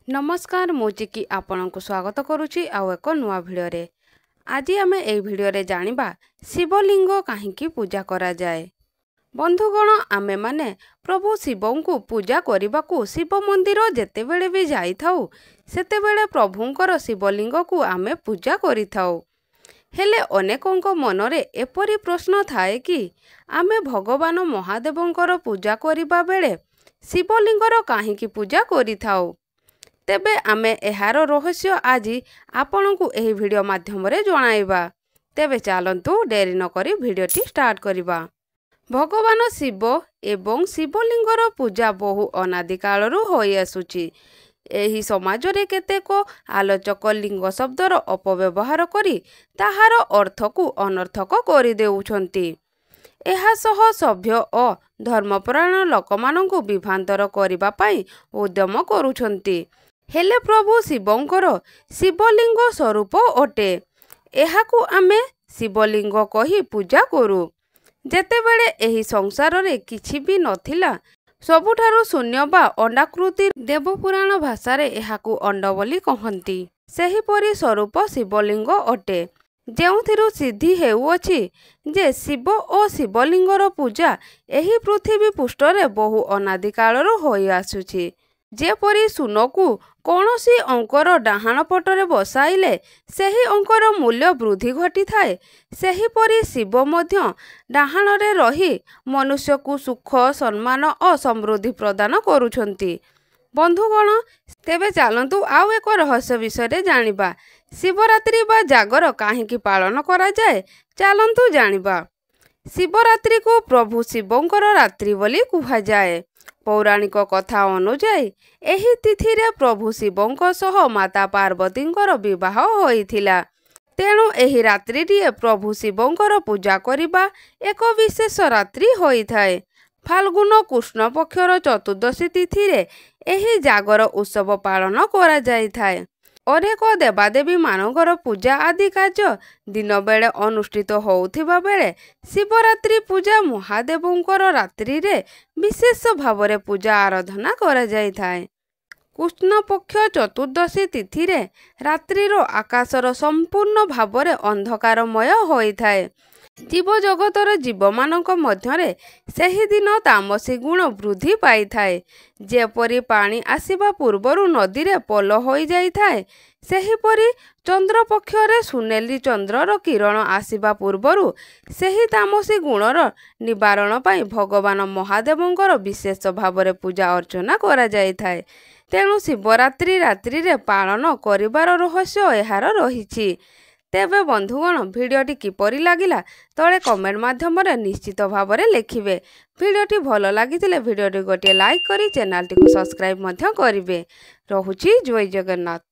नमस्कार मु चिकी आपण को स्वागत करुच्ची आउ एक नुआ भिडियो। आज आम ए भिडियो जानिबा शिवलिंग कहीं पूजा करा जाए। बंधुगण आमे माने प्रभु शिव को पूजा करने को शिव मंदिर जेतेबेले भी जाई थाउ सेतेबेले प्रभुंकर शिवलिंग को आमे पूजा करि थाउ। हेले अनेकों मनरे एपरी प्रश्न थाए कि आमे भगवान महादेवंकर पूजा करिबा बेले शिवलिंगर कहीं पूजा करि थाउ। तेबे आमे एहार रहस्य आज आपण को एही वीडियो माध्यम रे जणाइबा। तेबे चलंतु डेरी न करी वीडियोटी स्टार्ट करिबा। भगवान शिव एवं शिवलिंगर पूजा बहु अनादि कालरू होई आसुची। एही समाज रे केतेक आलोचक लिंग शब्दर अपव्यवहार करी ताहार अर्थ को अनर्थक करि देउछंती। एहा सह सभ्य और धर्मपरायण लोकमानंकु विभांतर करिबा पई उद्यम करूछंती। हेले प्रभु शिवंकर शिवलिंग स्वरूप अटे। एहाकु आमे शिवलिंग कही पूजा करू। जेतेबेले एही संसार रे किछि भी नथिला सबुठारु शून्य बा अंडाकृति देवपुराण भाषा रे एहाकु अंड बोली कहंती। सेही परि स्वरूप शिवलिंग अटे जेउथिरु सिद्धि हेउअछि जे शिव और शिवलिंगर पूजा एही पृथ्वी पृष्ठरे बहु अनादि कालरू होई आसुछि। जेपरि सुनकु कौनसी अंकर डाहाण पटरे बसाइले सेही अंकर मूल्य वृद्धि घटी थाए सेहीपरि शिव मध्य डाहाणरे रही मनुष्य को सुख सम्मान और समृद्धि प्रदान करुछंती। बंधुगण तेबे चलंतु आउ एक रहस्य विषय जानिबा। शिवरात्रि बा जागर काहेकि पालन करा जाए चलंतु जानिबा। शिवरात्रि को प्रभु शिवंकर रात्रि बोली कुहा जाए। पौराणिक कथा अनुଯାयी एही तिथि रे प्रभु शिवंक सह माता पार्वतींकर विवाह होइथिला। तेणु एही रात्रिटिए प्रभु शिवंकर पूजा करिबा एक विशेष रात्रि होइथाए। फाल्गुन कृष्ण पक्षर चतुर्दशी तिथि रे एही जागर उत्सव पालन करा जाइथाए। अनेक देवादेवी मानकर पूजा आदि कार्य दिन बेले अनुष्ठित होउथिबा बेले शिवरात्रि पूजा महादेवंकर रात्रि रे विशेष भावरे पूजा आराधना करा जाइथाए। कृष्ण पक्ष चतुर्दशी तिथि रे रात्रिर आकाशर संपूर्ण भावरे अंधकारमय होइथाए। जीव जगतर जीव मानक मध्यरे सेही दिन तामसी गुण वृद्धि पाई थाए। जेपरि पानी आसिबा पूर्वरु नदी रे पल होई जाइथाए सेहीपरि चंद्र पक्षरे सुनेली चंद्रर किरण आसिबा पूर्वरु सेही तामसी गुणर निवारण पाई भगवान महादेवंकर विशेष भावरे पूजा अर्चना करा जाइथाए। तेणु शिवरात्रि रात्रि रे पालन करिबार रहस्य एहार रहिछि। तेबे बंधुगण भिडियोटी किपरि लागिला तळे कमेंट माध्यम रे निश्चित भावरे लेखिबे। भिडियोटी भलो लागिथिले भिडियोटी गोटे लाइक करी चैनल टी को सब्सक्राइब मध्य करिवे। रहुछि जय जगन्नाथ।